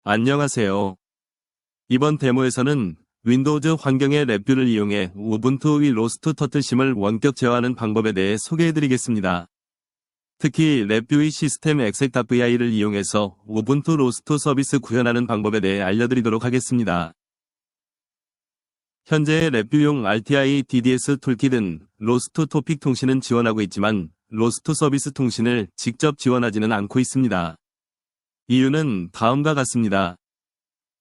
안녕하세요. 이번 데모에서는 윈도우즈 환경의 랩뷰를 이용해 우분투의 로스트 터틀심을 원격 제어하는 방법에 대해 소개해드리겠습니다. 특히 랩뷰의 시스템 exec.vi를 이용해서 우분투 로스트 서비스 구현하는 방법에 대해 알려드리도록 하겠습니다. 현재의 랩뷰용 RTI DDS 툴킷은 로스트 토픽 통신은 지원하고 있지만 로스트 서비스 통신을 직접 지원하지는 않고 있습니다. 이유는 다음과 같습니다.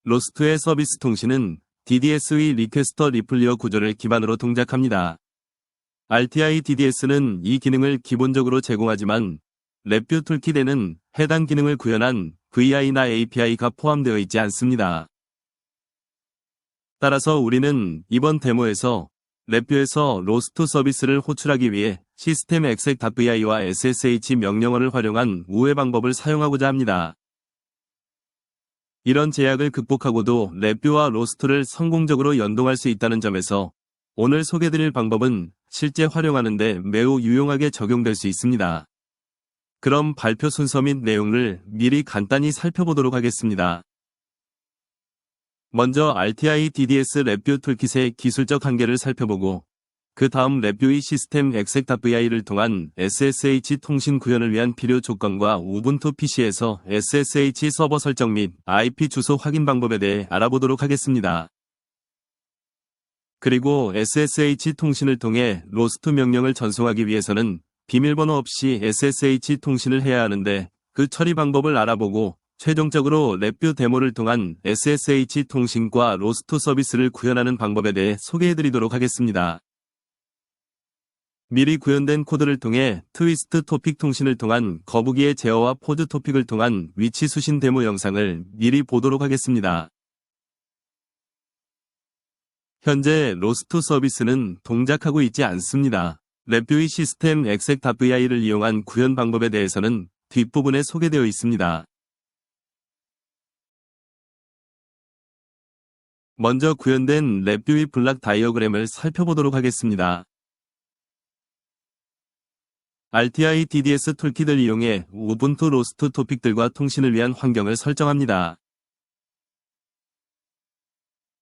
로스트의 서비스 통신은 DDS의 리퀘스터 리플리어 구조를 기반으로 동작합니다. RTI DDS는 이 기능을 기본적으로 제공하지만 랩뷰 툴킷에는 해당 기능을 구현한 VI나 API가 포함되어 있지 않습니다. 따라서 우리는 이번 데모에서 랩뷰에서 로스트 서비스를 호출하기 위해 시스템 exec.vi와 SSH 명령어를 활용한 우회 방법을 사용하고자 합니다. 이런 제약을 극복하고도 랩뷰와 로스트를 성공적으로 연동할 수 있다는 점에서 오늘 소개드릴 방법은 실제 활용하는데 매우 유용하게 적용될 수 있습니다. 그럼 발표 순서 및 내용을 미리 간단히 살펴보도록 하겠습니다. 먼저 RTI DDS 랩뷰 툴킷의 기술적 한계를 살펴보고 그 다음 랩뷰의 시스템 exec.vi를 통한 SSH 통신 구현을 위한 필요 조건과 우분투 PC에서 SSH 서버 설정 및 IP 주소 확인 방법에 대해 알아보도록 하겠습니다. 그리고 SSH 통신을 통해 로스트 명령을 전송하기 위해서는 비밀번호 없이 SSH 통신을 해야 하는데 그 처리 방법을 알아보고 최종적으로 랩뷰 데모를 통한 SSH 통신과 로스트 서비스를 구현하는 방법에 대해 소개해드리도록 하겠습니다. 미리 구현된 코드를 통해 트위스트 토픽 통신을 통한 거북이의 제어와 포즈 토픽을 통한 위치 수신 데모 영상을 미리 보도록 하겠습니다. 현재 로스트 서비스는 동작하고 있지 않습니다. 랩뷰의 시스템 exec.vi를 이용한 구현 방법에 대해서는 뒷부분에 소개되어 있습니다. 먼저 구현된 랩뷰의 블락 다이어그램을 살펴보도록 하겠습니다. RTI DDS 툴킷을 이용해 우분투 로스트 토픽들과 통신을 위한 환경을 설정합니다.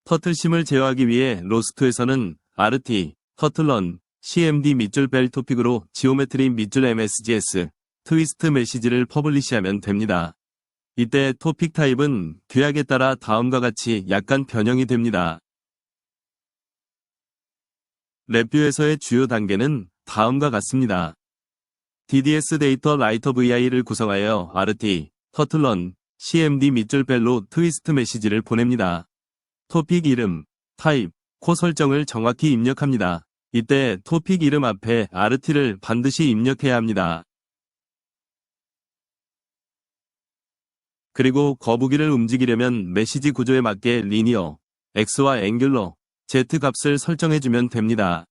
터틀심을 제어하기 위해 로스트에서는 RT, 터틀런, CMD 밑줄 벨 토픽으로 지오메트리 밑줄 MSGS, 트위스트 메시지를 퍼블리시하면 됩니다. 이때 토픽 타입은 규약에 따라 다음과 같이 약간 변형이 됩니다. 랩뷰에서의 주요 단계는 다음과 같습니다. DDS 데이터 라이터 VI를 구성하여 RT, 터틀런, CMD 밑줄 벨로 트위스트 메시지를 보냅니다. 토픽 이름, 타입, 코 설정을 정확히 입력합니다. 이때 토픽 이름 앞에 RT를 반드시 입력해야 합니다. 그리고 거북이를 움직이려면 메시지 구조에 맞게 리니어, X와 앵귤러, Z 값을 설정해주면 됩니다.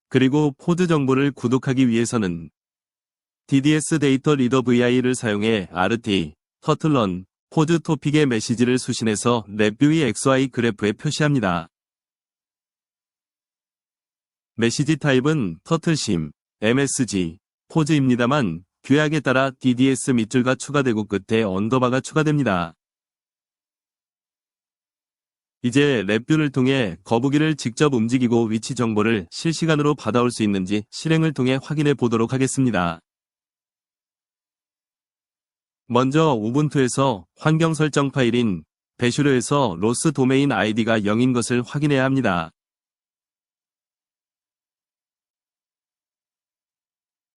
그리고 포드 정보를 구독하기 위해서는 DDS 데이터 리더 VI를 사용해 RT, 터틀런, 포드 토픽의 메시지를 수신해서 랩뷰의 XY 그래프에 표시합니다. 메시지 타입은 터틀심, MSG, 포즈입니다만 규약에 따라 DDS 밑줄가 추가되고 끝에 언더바가 추가됩니다. 이제 랩뷰를 통해 거북이를 직접 움직이고 위치 정보를 실시간으로 받아올 수 있는지 실행을 통해 확인해 보도록 하겠습니다. 먼저 우분투에서 환경 설정 파일인 배슈르에서 로스 도메인 아이디가 0인 것을 확인해야 합니다.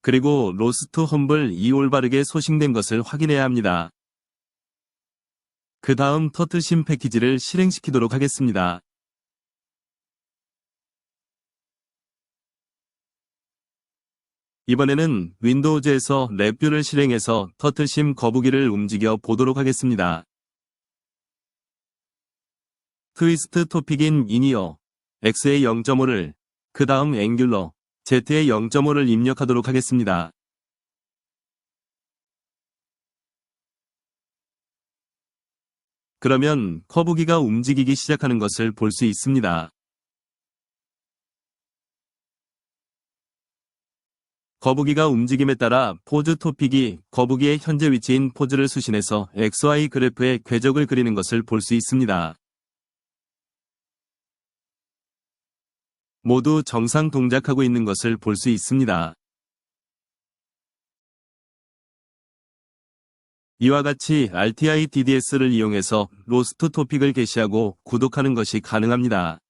그리고 로스트 험블 2 올바르게 소싱된 것을 확인해야 합니다. 그 다음 터틀심 패키지를 실행시키도록 하겠습니다. 이번에는 윈도우즈에서 랩뷰를 실행해서 터틀심 거북이를 움직여 보도록 하겠습니다. 트위스트 토픽인 이니어, X의 0.5를, 그 다음 앵귤러, Z의 0.5를 입력하도록 하겠습니다. 그러면 거북이가 움직이기 시작하는 것을 볼 수 있습니다. 거북이가 움직임에 따라 포즈 토픽이 거북이의 현재 위치인 포즈를 수신해서 XY 그래프의 궤적을 그리는 것을 볼 수 있습니다. 모두 정상 동작하고 있는 것을 볼 수 있습니다. 이와 같이 RTI DDS를 이용해서 로스트 토픽을 게시하고 구독하는 것이 가능합니다.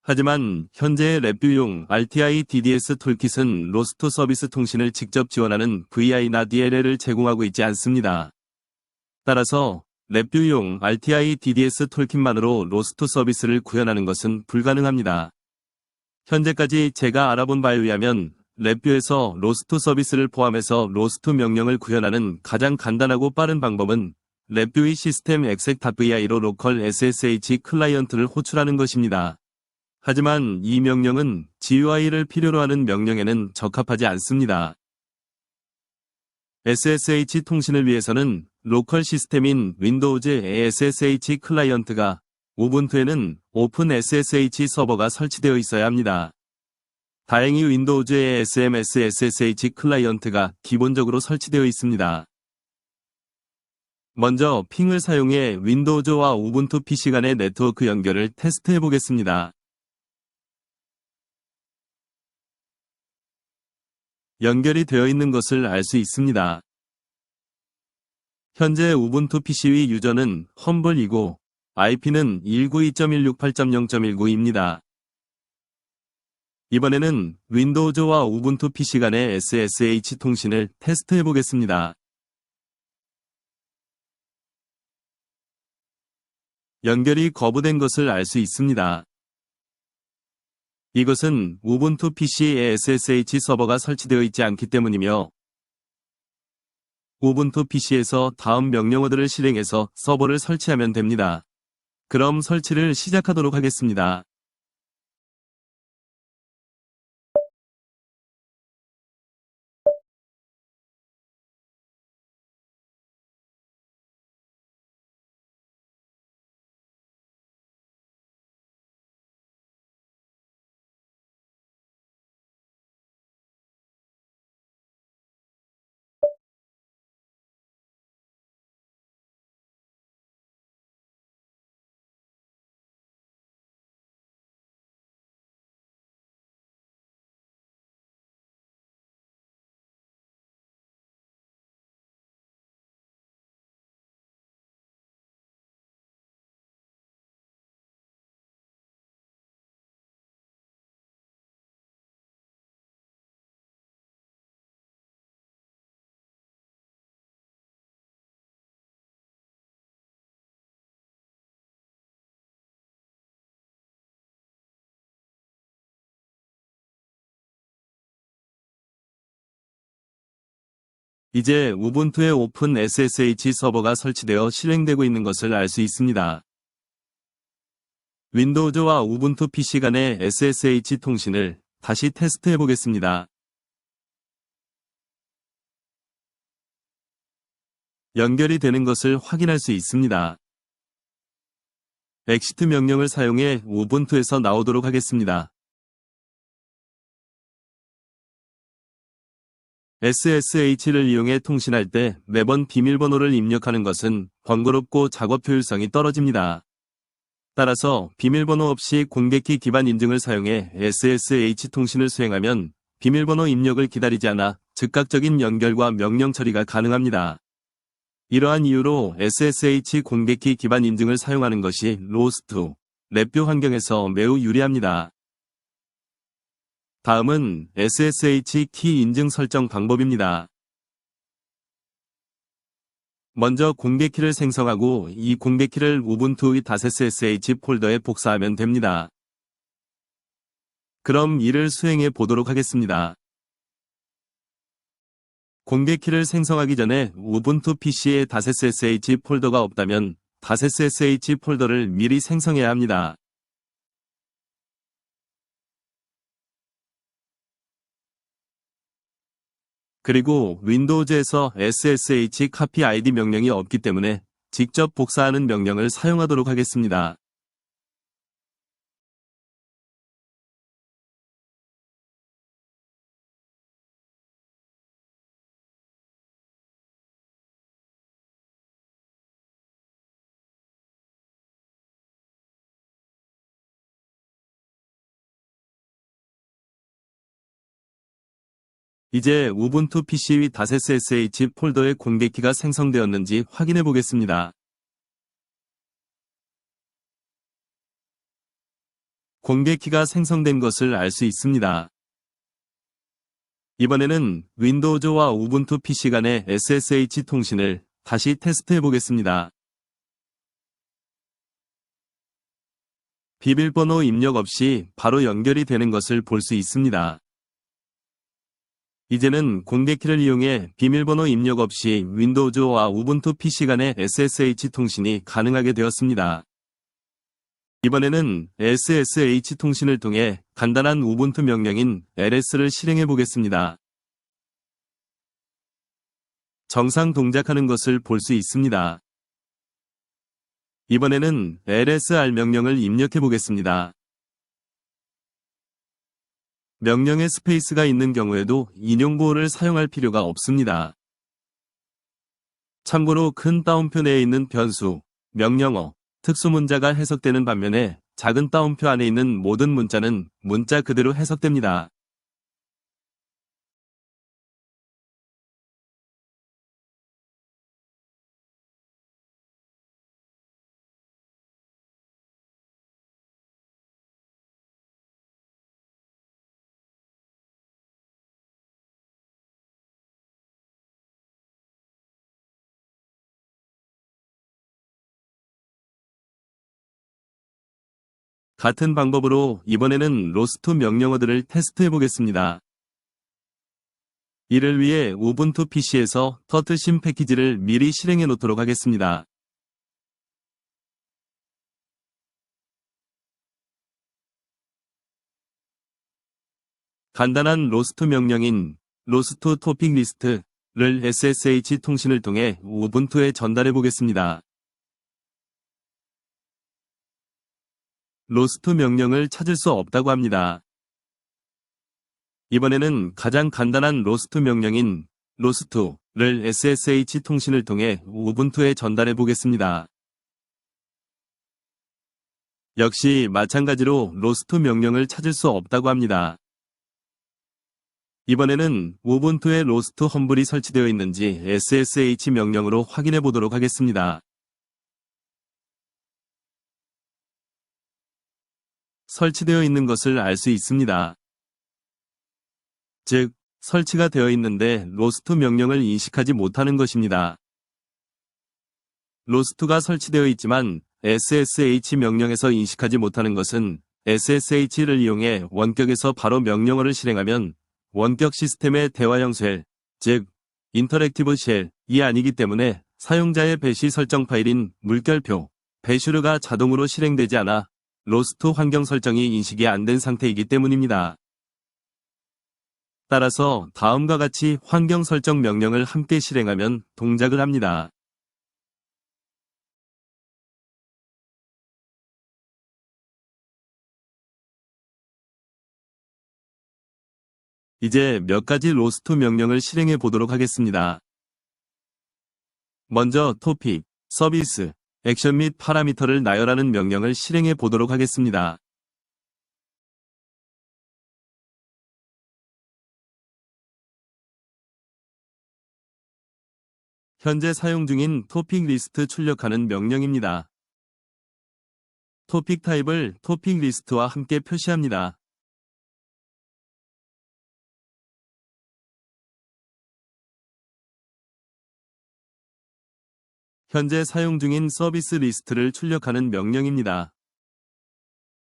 하지만 현재의 랩뷰용 RTI DDS 툴킷은 로스트 서비스 통신을 직접 지원하는 VI나 DLL을 제공하고 있지 않습니다. 따라서 랩뷰용 RTI DDS 툴킷만으로 로스트 서비스를 구현하는 것은 불가능합니다. 현재까지 제가 알아본 바에 의하면 랩뷰에서 로스트 서비스를 포함해서 로스트 명령을 구현하는 가장 간단하고 빠른 방법은 랩뷰의 시스템 exec.vi로 로컬 SSH 클라이언트를 호출하는 것입니다. 하지만 이 명령은 GUI를 필요로 하는 명령에는 적합하지 않습니다. SSH 통신을 위해서는 로컬 시스템인 윈도우즈의 SSH 클라이언트가 우분투에는 오픈 SSH 서버가 설치되어 있어야 합니다. 다행히 윈도우즈의 SMS SSH 클라이언트가 기본적으로 설치되어 있습니다. 먼저 핑을 사용해 윈도우즈와 우분투 PC 간의 네트워크 연결을 테스트해 보겠습니다. 연결이 되어 있는 것을 알 수 있습니다. 현재 우분투 PC의 유저는 험블이고 IP는 192.168.0.19입니다. 이번에는 윈도우즈와 우분투 PC 간의 SSH 통신을 테스트해 보겠습니다. 연결이 거부된 것을 알 수 있습니다. 이것은 우분투 PC에 SSH 서버가 설치되어 있지 않기 때문이며 우분투 PC에서 다음 명령어들을 실행해서 서버를 설치하면 됩니다. 그럼 설치를 시작하도록 하겠습니다. 이제 우분투에 오픈 SSH 서버가 설치되어 실행되고 있는 것을 알 수 있습니다. 윈도우즈와 우분투 PC 간의 SSH 통신을 다시 테스트해 보겠습니다. 연결이 되는 것을 확인할 수 있습니다. exit 명령을 사용해 우분투에서 나오도록 하겠습니다. SSH를 이용해 통신할 때 매번 비밀번호를 입력하는 것은 번거롭고 작업 효율성이 떨어집니다. 따라서 비밀번호 없이 공개키 기반 인증을 사용해 SSH 통신을 수행하면 비밀번호 입력을 기다리지 않아 즉각적인 연결과 명령 처리가 가능합니다. 이러한 이유로 SSH 공개키 기반 인증을 사용하는 것이 로스트, 랩뷰 환경에서 매우 유리합니다. 다음은 SSH 키 인증 설정 방법입니다. 먼저 공개키를 생성하고 이 공개키를 우분투의 .ssh 폴더에 복사하면 됩니다. 그럼 이를 수행해 보도록 하겠습니다. 공개키를 생성하기 전에 우분투 PC에 .ssh 폴더가 없다면 .ssh 폴더를 미리 생성해야 합니다. 그리고 윈도우즈에서 SSH copy id 명령이 없기 때문에 직접 복사하는 명령을 사용하도록 하겠습니다. 이제 우분투 PC .ssh 폴더에 공개키가 생성되었는지 확인해 보겠습니다. 공개키가 생성된 것을 알 수 있습니다. 이번에는 윈도우즈와 우분투 PC 간의 SSH 통신을 다시 테스트해 보겠습니다. 비밀번호 입력 없이 바로 연결이 되는 것을 볼 수 있습니다. 이제는 공개키를 이용해 비밀번호 입력 없이 윈도우즈와 우분투 PC 간의 SSH 통신이 가능하게 되었습니다. 이번에는 SSH 통신을 통해 간단한 우분투 명령인 ls를 실행해 보겠습니다. 정상 동작하는 것을 볼 수 있습니다. 이번에는 lsr 명령을 입력해 보겠습니다. 명령에 스페이스가 있는 경우에도 인용보호를 사용할 필요가 없습니다. 참고로 큰 따옴표 내에 있는 변수, 명령어, 특수문자가 해석되는 반면에 작은 따옴표 안에 있는 모든 문자는 문자 그대로 해석됩니다. 같은 방법으로 이번에는 로스트 명령어들을 테스트해 보겠습니다. 이를 위해 우분투 PC에서 터틀심 패키지를 미리 실행해 놓도록 하겠습니다. 간단한 로스트 명령인 로스트 토픽 리스트를 SSH 통신을 통해 우분투에 전달해 보겠습니다. 로스트 명령을 찾을 수 없다고 합니다. 이번에는 가장 간단한 로스트 명령인 로스트를 SSH 통신을 통해 우분투에 전달해 보겠습니다. 역시 마찬가지로 로스트 명령을 찾을 수 없다고 합니다. 이번에는 우분투에 로스트 험블이 설치되어 있는지 SSH 명령으로 확인해 보도록 하겠습니다. 설치되어 있는 것을 알 수 있습니다. 즉, 설치가 되어 있는데 로스트 명령을 인식하지 못하는 것입니다. 로스트가 설치되어 있지만 SSH 명령에서 인식하지 못하는 것은 SSH를 이용해 원격에서 바로 명령어를 실행하면 원격 시스템의 대화형 쉘, 즉 인터랙티브 쉘이 아니기 때문에 사용자의 배시 설정 파일인 물결표, 배슈르가 자동으로 실행되지 않아 로스트 환경 설정이 인식이 안 된 상태이기 때문입니다. 따라서 다음과 같이 환경 설정 명령을 함께 실행하면 동작을 합니다. 이제 몇 가지 로스트 명령을 실행해 보도록 하겠습니다. 먼저 토픽, 서비스, 액션 및 파라미터를 나열하는 명령을 실행해 보도록 하겠습니다. 현재 사용 중인 토픽 리스트 출력하는 명령입니다. 토픽 타입을 토픽 리스트와 함께 표시합니다. 현재 사용 중인 서비스 리스트를 출력하는 명령입니다.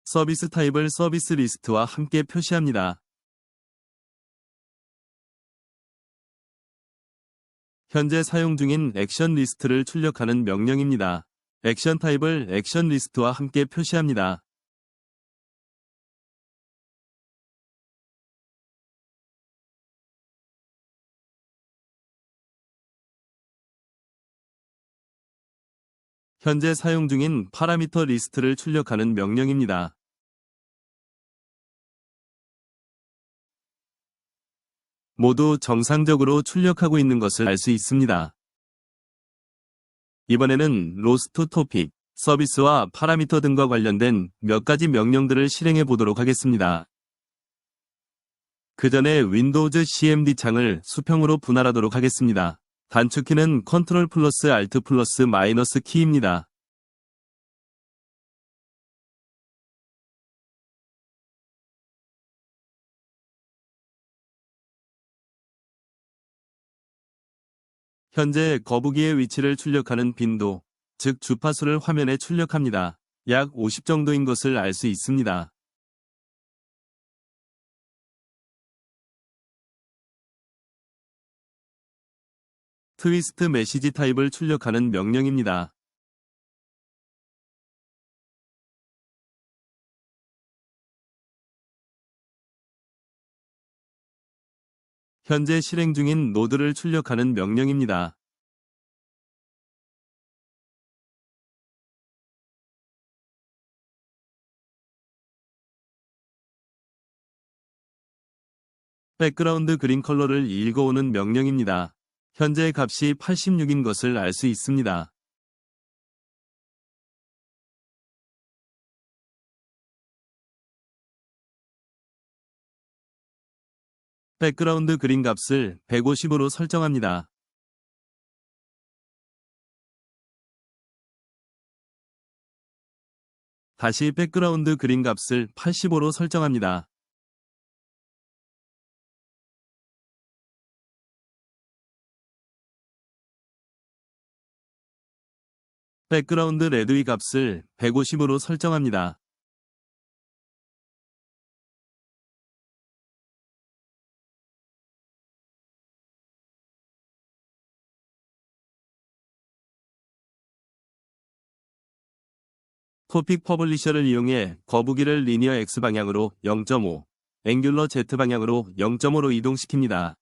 서비스 타입을 서비스 리스트와 함께 표시합니다. 현재 사용 중인 액션 리스트를 출력하는 명령입니다. 액션 타입을 액션 리스트와 함께 표시합니다. 현재 사용 중인 파라미터 리스트를 출력하는 명령입니다. 모두 정상적으로 출력하고 있는 것을 알 수 있습니다. 이번에는 로스트 토픽, 서비스와 파라미터 등과 관련된 몇 가지 명령들을 실행해 보도록 하겠습니다. 그 전에 윈도우즈 CMD 창을 수평으로 분할하도록 하겠습니다. 단축키는 컨트롤 플러스 알트 플러스 마이너스 키입니다. 현재 거북이의 위치를 출력하는 빈도, 즉 주파수를 화면에 출력합니다. 약 50 정도인 것을 알 수 있습니다. 트위스트 메시지 타입을 출력하는 명령입니다. 현재 실행 중인 노드를 출력하는 명령입니다. 백그라운드 그린 컬러를 읽어오는 명령입니다. 현재 값이 86인 것을 알 수 있습니다. 백그라운드 그린 값을 150으로 설정합니다. 다시 백그라운드 그린 값을 85로 설정합니다. 백그라운드 레드의 값을 150으로 설정합니다. 토픽 퍼블리셔를 이용해 거북이를 리니어 X방향으로 0.5, 앵귤러 Z방향으로 0.5로 이동시킵니다.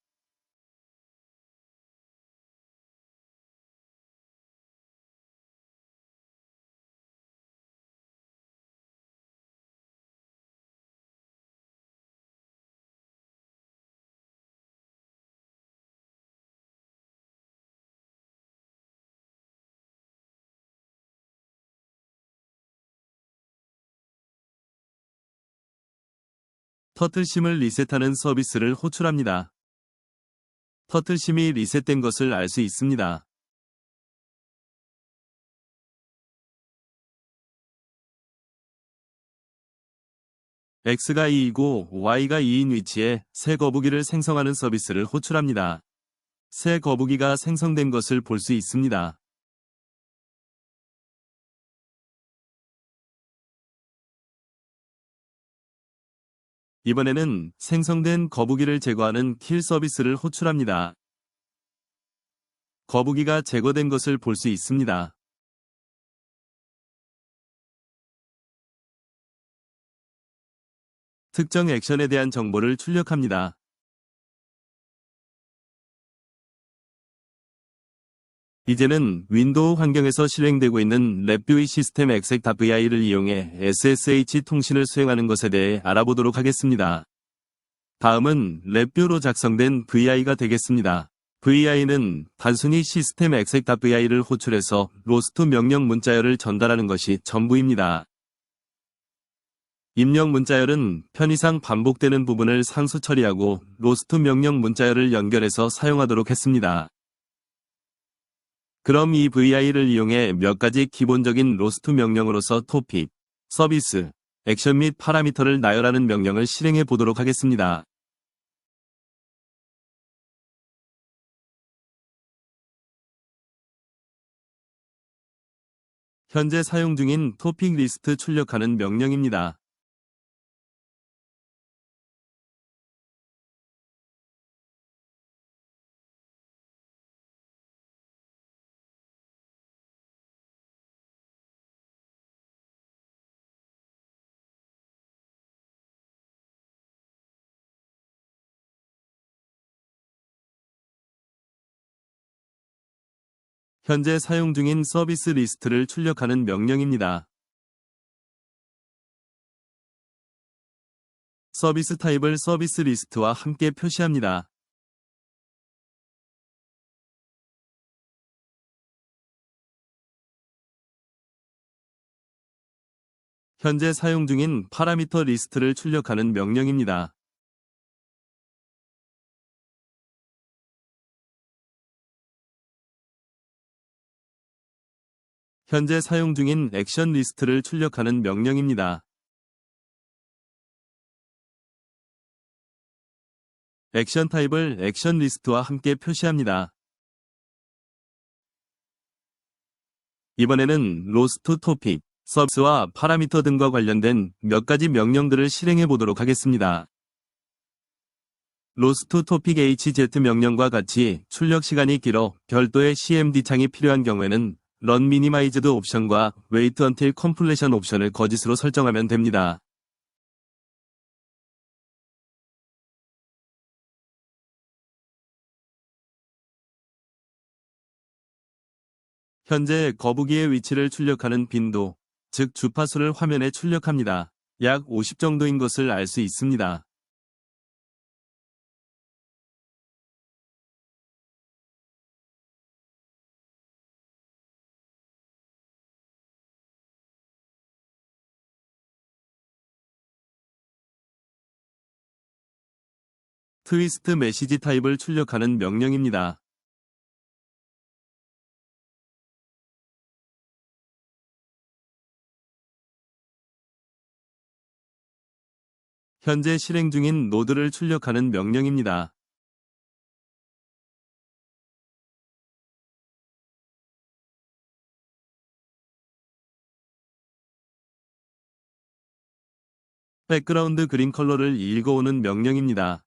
터틀심을 리셋하는 서비스를 호출합니다. 터틀심이 리셋된 것을 알 수 있습니다. X가 2이고 Y가 2인 위치에 새 거북이를 생성하는 서비스를 호출합니다. 새 거북이가 생성된 것을 볼 수 있습니다. 이번에는 생성된 거북이를 제거하는 킬 서비스를 호출합니다. 거북이가 제거된 것을 볼 수 있습니다. 특정 액션에 대한 정보를 출력합니다. 이제는 윈도우 환경에서 실행되고 있는 랩뷰의 시스템 exec.vi를 이용해 SSH 통신을 수행하는 것에 대해 알아보도록 하겠습니다. 다음은 랩뷰로 작성된 VI가 되겠습니다. VI는 단순히 시스템 exec.vi를 호출해서 로스트 명령 문자열을 전달하는 것이 전부입니다. 입력 문자열은 편의상 반복되는 부분을 상수 처리하고 로스트 명령 문자열을 연결해서 사용하도록 했습니다. 그럼 이 VI를 이용해 몇 가지 기본적인 로스트 명령으로서 토픽, 서비스, 액션 및 파라미터를 나열하는 명령을 실행해 보도록 하겠습니다. 현재 사용 중인 토픽 리스트 출력하는 명령입니다. 현재 사용 중인 서비스 리스트를 출력하는 명령입니다. 서비스 타입을 서비스 리스트와 함께 표시합니다. 현재 사용 중인 파라미터 리스트를 출력하는 명령입니다. 현재 사용 중인 액션 리스트를 출력하는 명령입니다. 액션 타입을 액션 리스트와 함께 표시합니다. 이번에는 로스트 토픽, 서비스와 파라미터 등과 관련된 몇 가지 명령들을 실행해 보도록 하겠습니다. 로스트 토픽 hz 명령과 같이 출력 시간이 길어 별도의 cmd 창이 필요한 경우에는 Run Minimized 옵션과 Wait Until Completion 옵션을 거짓으로 설정하면 됩니다. 현재 거북이의 위치를 출력하는 빈도, 즉 주파수를 화면에 출력합니다. 약 50 정도인 것을 알 수 있습니다. 트위스트 메시지 타입을 출력하는 명령입니다. 현재 실행 중인 노드를 출력하는 명령입니다. 백그라운드 그린 컬러를 읽어오는 명령입니다.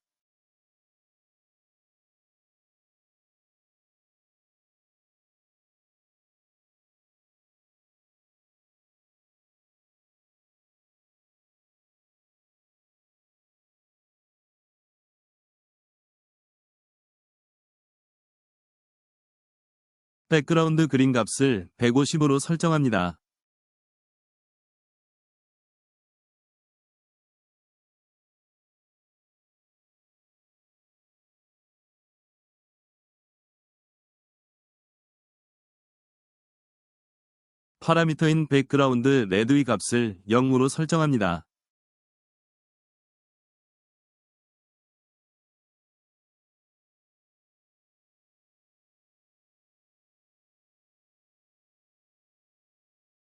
백그라운드 그린 값을 150으로 설정합니다. 파라미터인 백그라운드 레드의 값을 0으로 설정합니다.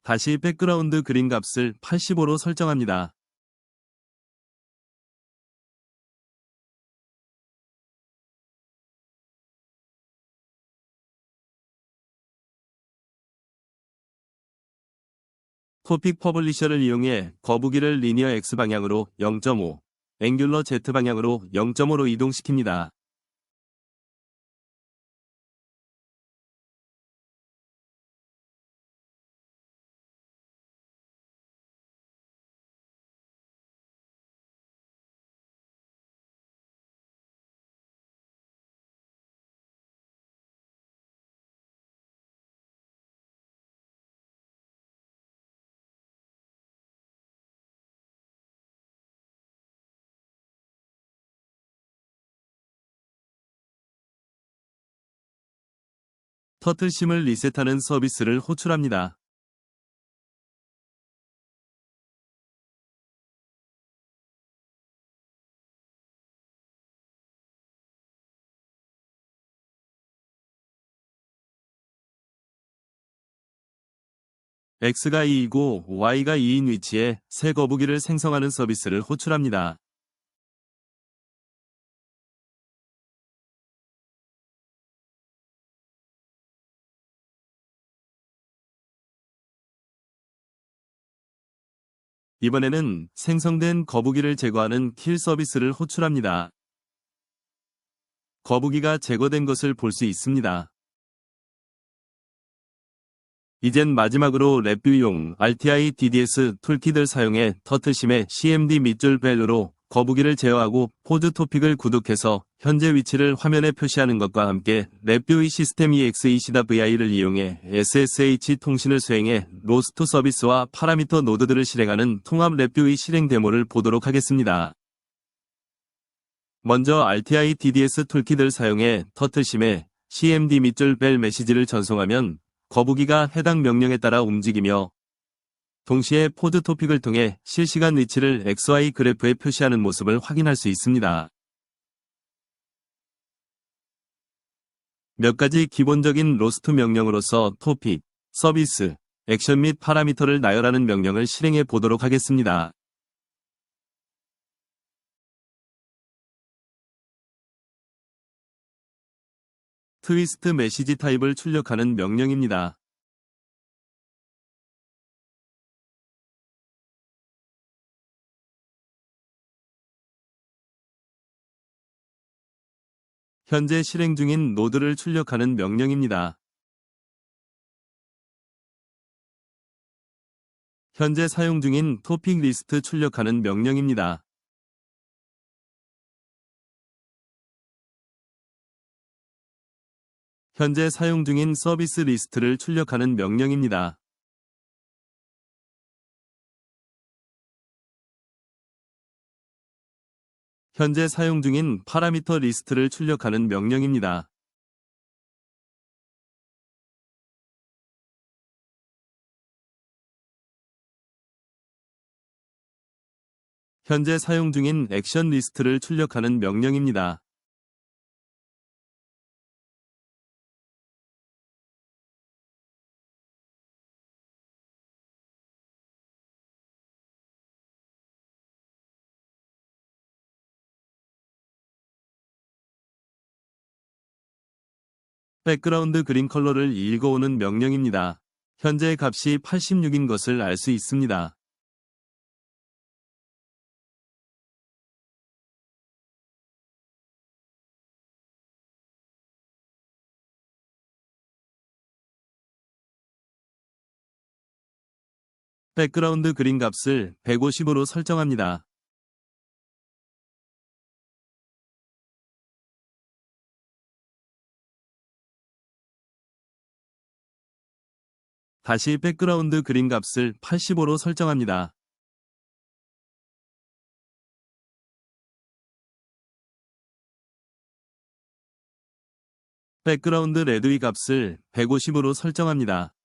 다시 백그라운드 그린 값을 85로 설정합니다. 토픽 퍼블리셔를 이용해 거북이를 리니어 X방향으로 0.5, 앵귤러 Z방향으로 0.5로 이동시킵니다. 터틀심을 리셋하는 서비스를 호출합니다. X가 2이고 Y가 2인 위치에 새 거북이를 생성하는 서비스를 호출합니다. 이번에는 생성된 거북이를 제거하는 킬 서비스를 호출합니다. 거북이가 제거된 것을 볼 수 있습니다. 이젠 마지막으로 랩뷰용 RTI DDS 툴킷을 사용해 터틀심의 CMD 밑줄 벨로 거북이를 제어하고 포즈 토픽을 구독해서 현재 위치를 화면에 표시하는 것과 함께 랩뷰의 시스템 EXECVI를 이용해 SSH 통신을 수행해 로스트 서비스와 파라미터 노드들을 실행하는 통합 랩뷰의 실행 데모를 보도록 하겠습니다. 먼저 RTI DDS 툴킷을 사용해 터틀심의 CMD 밑줄 벨 메시지를 전송하면 거북이가 해당 명령에 따라 움직이며 동시에 포즈 토픽을 통해 실시간 위치를 XY 그래프에 표시하는 모습을 확인할 수 있습니다. 몇 가지 기본적인 로스트 명령으로서 토픽, 서비스, 액션 및 파라미터를 나열하는 명령을 실행해 보도록 하겠습니다. 트위스트 메시지 타입을 출력하는 명령입니다. 현재 실행 중인 노드를 출력하는 명령입니다. 현재 사용 중인 토픽 리스트 출력하는 명령입니다. 현재 사용 중인 서비스 리스트를 출력하는 명령입니다. 현재 사용 중인 파라미터 리스트를 출력하는 명령입니다. 현재 사용 중인 액션 리스트를 출력하는 명령입니다. 백그라운드 그린 컬러를 읽어오는 명령입니다. 현재 값이 86인 것을 알 수 있습니다. 백그라운드 그린 값을 150으로 설정합니다. 다시 백그라운드 그린 값을 85로 설정합니다. 백그라운드 레드위 값을 150으로 설정합니다.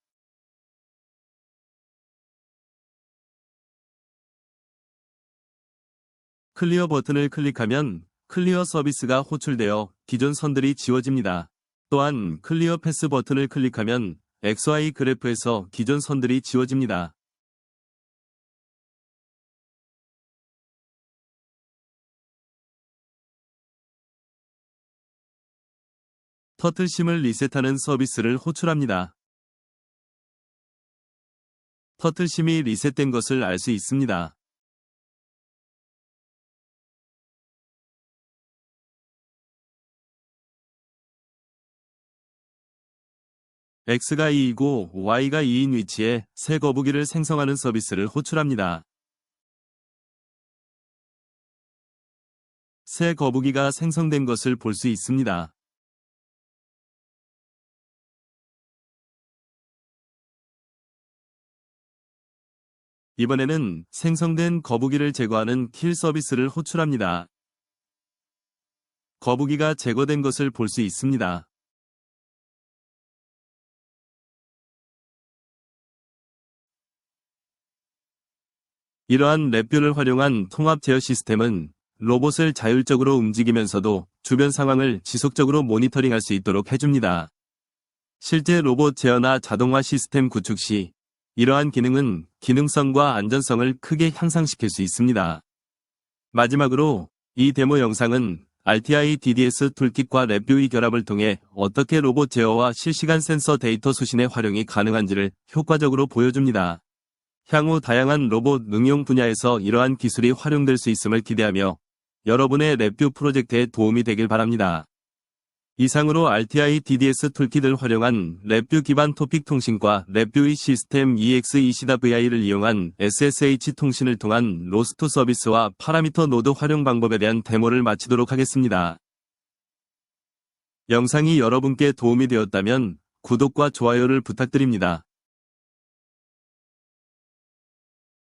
클리어 버튼을 클릭하면 클리어 서비스가 호출되어 기존 선들이 지워집니다. 또한 클리어 패스 버튼을 클릭하면 XY 그래프에서 기존 선들이 지워집니다. 터틀심을 리셋하는 서비스를 호출합니다. 터틀심이 리셋된 것을 알 수 있습니다. X가 2이고 Y가 2인 위치에 새 거북이를 생성하는 서비스를 호출합니다. 새 거북이가 생성된 것을 볼 수 있습니다. 이번에는 생성된 거북이를 제거하는 킬 서비스를 호출합니다. 거북이가 제거된 것을 볼 수 있습니다. 이러한 랩뷰를 활용한 통합 제어 시스템은 로봇을 자율적으로 움직이면서도 주변 상황을 지속적으로 모니터링할 수 있도록 해줍니다. 실제 로봇 제어나 자동화 시스템 구축 시 이러한 기능은 기능성과 안전성을 크게 향상시킬 수 있습니다. 마지막으로 이 데모 영상은 RTI DDS 툴킷과 랩뷰의 결합을 통해 어떻게 로봇 제어와 실시간 센서 데이터 수신의 활용이 가능한지를 효과적으로 보여줍니다. 향후 다양한 로봇 응용 분야에서 이러한 기술이 활용될 수 있음을 기대하며 여러분의 랩뷰 프로젝트에 도움이 되길 바랍니다. 이상으로 RTI DDS 툴킷을 활용한 랩뷰 기반 토픽 통신과 랩뷰의 시스템 EXECWI를 이용한 SSH 통신을 통한 로스트 서비스와 파라미터 노드 활용 방법에 대한 데모를 마치도록 하겠습니다. 영상이 여러분께 도움이 되었다면 구독과 좋아요를 부탁드립니다.